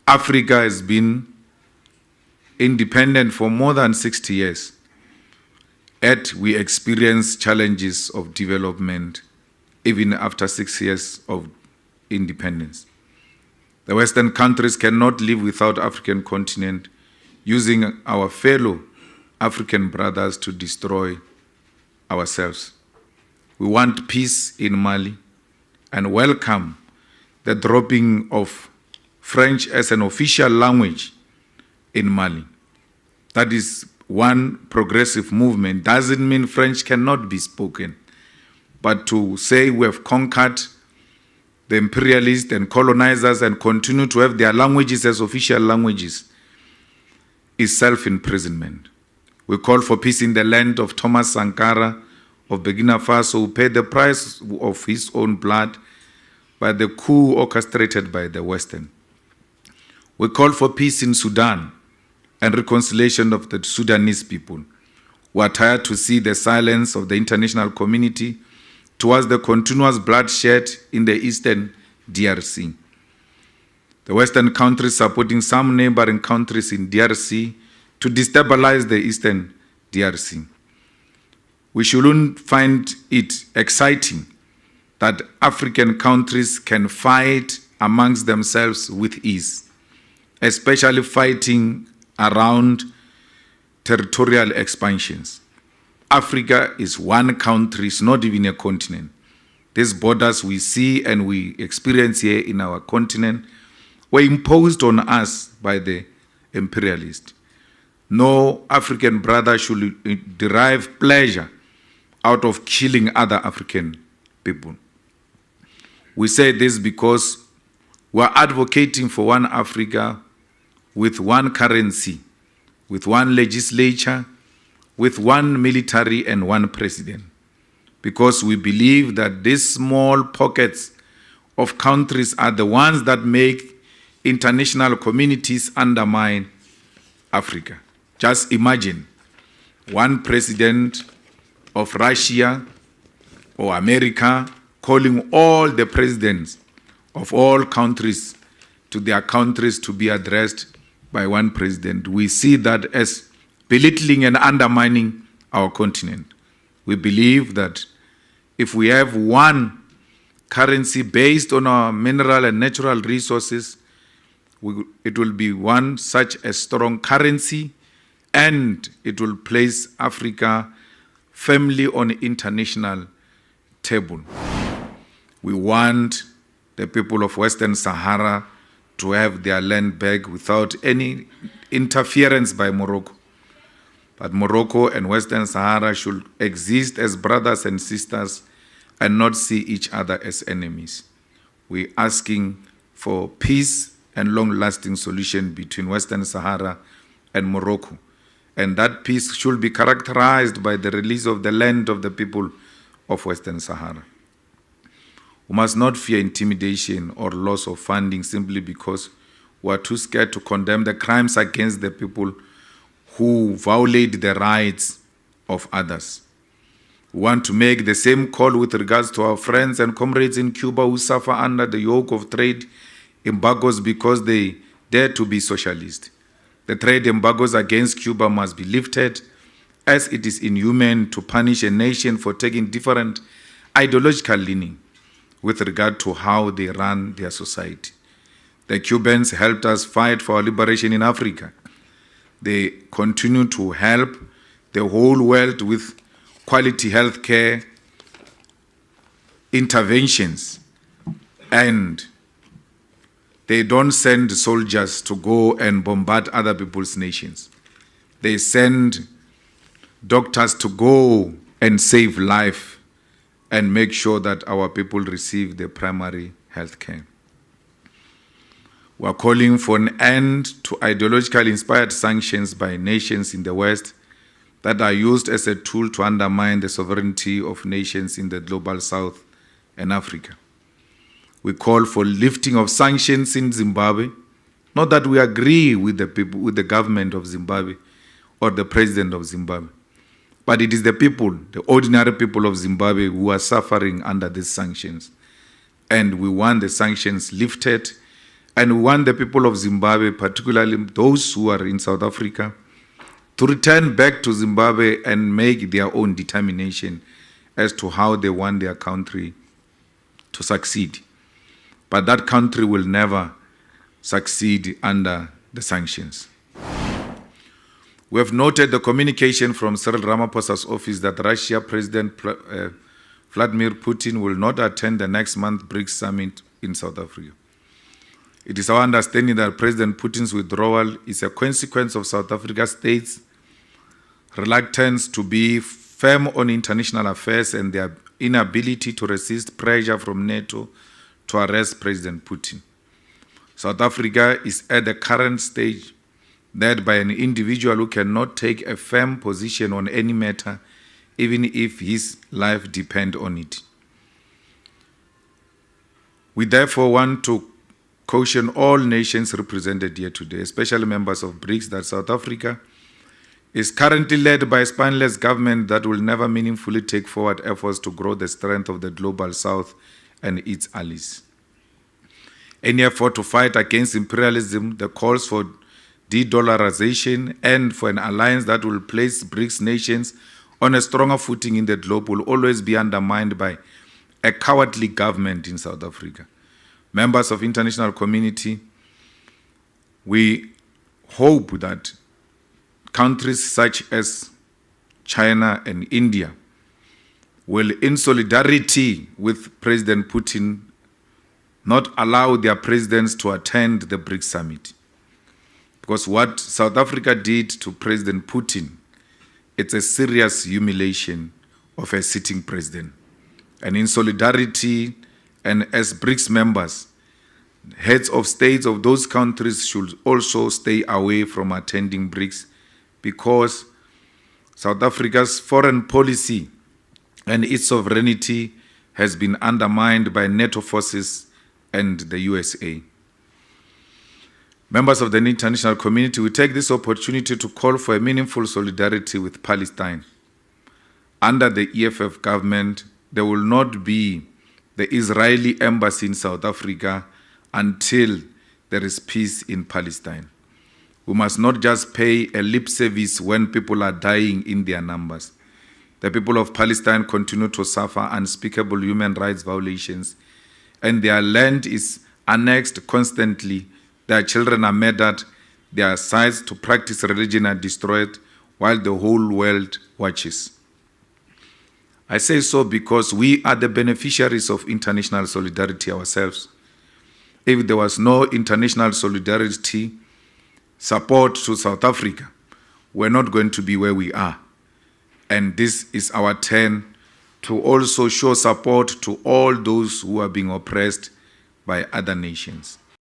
Africa has been independent for more than 60 years, yet we experience challenges of development even after 6 years of independence. The Western countries cannot live without African continent, using our fellow African brothers to destroy ourselves. We want peace in Mali and welcome the dropping of French as an official language in Mali. That is one progressive movement. Doesn't mean French cannot be spoken, but to say we have conquered the imperialists and colonizers and continue to have their languages as official languages is self-imprisonment. We call for peace in the land of Thomas Sankara of Burkina Faso, who paid the price of his own blood by the coup orchestrated by the Western. We call for peace in Sudan and reconciliation of the Sudanese people, who are tired to see the silence of the international community towards the continuous bloodshed in the eastern DRC. The Western countries supporting some neighboring countries in DRC to destabilize the eastern DRC. We shouldn't find it exciting that African countries can fight amongst themselves with ease, especially fighting around territorial expansions. Africa is one country, it's not even a continent. These borders we see and we experience here in our continent were imposed on us by the imperialists. No African brother should derive pleasure out of killing other African people. We say this because we are advocating for one Africa with one currency, with one legislature, with one military and one president. Because we believe that these small pockets of countries are the ones that make international communities undermine Africa. Just imagine one president of Russia or America calling all the presidents of all countries to their countries to be addressed by one president. We see that as belittling and undermining our continent. We believe that if we have one currency based on our mineral and natural resources, it will be one such a strong currency, and it will place Africa firmly on international table. We want the people of Western Sahara to have their land back without any interference by Morocco. But Morocco and Western Sahara should exist as brothers and sisters and not see each other as enemies. We're asking for peace and long-lasting solution between Western Sahara and Morocco. And that peace should be characterized by the release of the land of the people of Western Sahara. We must not fear intimidation or loss of funding simply because we are too scared to condemn the crimes against the people who violate the rights of others. We want to make the same call with regards to our friends and comrades in Cuba who suffer under the yoke of trade embargoes because they dare to be socialist. The trade embargoes against Cuba must be lifted, as it is inhuman to punish a nation for taking different ideological leaning with regard to how they run their society. The Cubans helped us fight for our liberation in Africa. They continue to help the whole world with quality health care interventions, and they don't send soldiers to go and bombard other people's nations. They send doctors to go and save life and make sure that our people receive the primary health care. We are calling for an end to ideologically inspired sanctions by nations in the West that are used as a tool to undermine the sovereignty of nations in the global South and Africa. We call for lifting of sanctions in Zimbabwe, not that we agree with the people, with the government of Zimbabwe or the president of Zimbabwe, but it is the people, the ordinary people of Zimbabwe who are suffering under these sanctions. And we want the sanctions lifted And we want the people of Zimbabwe, particularly those who are in South Africa, to return back to Zimbabwe and make their own determination as to how they want their country to succeed. But that country will never succeed under the sanctions. We have noted the communication from Cyril Ramaphosa's office that Russia President Vladimir Putin will not attend the next month's BRICS summit in South Africa. It is our understanding that President Putin's withdrawal is a consequence of South Africa state's reluctance to be firm on international affairs and their inability to resist pressure from NATO to arrest President Putin. South Africa is at the current stage led by an individual who cannot take a firm position on any matter, even if his life depends on it. We therefore want to caution all nations represented here today, especially members of BRICS, that South Africa is currently led by a spineless government that will never meaningfully take forward efforts to grow the strength of the global South and its allies. Any effort to fight against imperialism, the calls for de-dollarization, and for an alliance that will place BRICS nations on a stronger footing in the globe will always be undermined by a cowardly government in South Africa. Members of international community, we hope that countries such as China and India will, in solidarity with President Putin, not allow their presidents to attend the BRICS summit. Because what South Africa did to President Putin, it's a serious humiliation of a sitting president. And in solidarity and as BRICS members, heads of states of those countries should also stay away from attending BRICS, because South Africa's foreign policy and its sovereignty has been undermined by NATO forces and the USA. Members of the international community, we take this opportunity to call for a meaningful solidarity with Palestine. Under the EFF government, there will not be the Israeli embassy in South Africa until there is peace in Palestine. We must not just pay a lip service when people are dying in their numbers. The people of Palestine continue to suffer unspeakable human rights violations, and their land is annexed constantly. Their children are murdered, their sites to practice religion are destroyed, while the whole world watches. I say so because we are the beneficiaries of international solidarity ourselves. If there was no international solidarity support to South Africa, we're not going to be where we are. And this is our turn to also show support to all those who are being oppressed by other nations.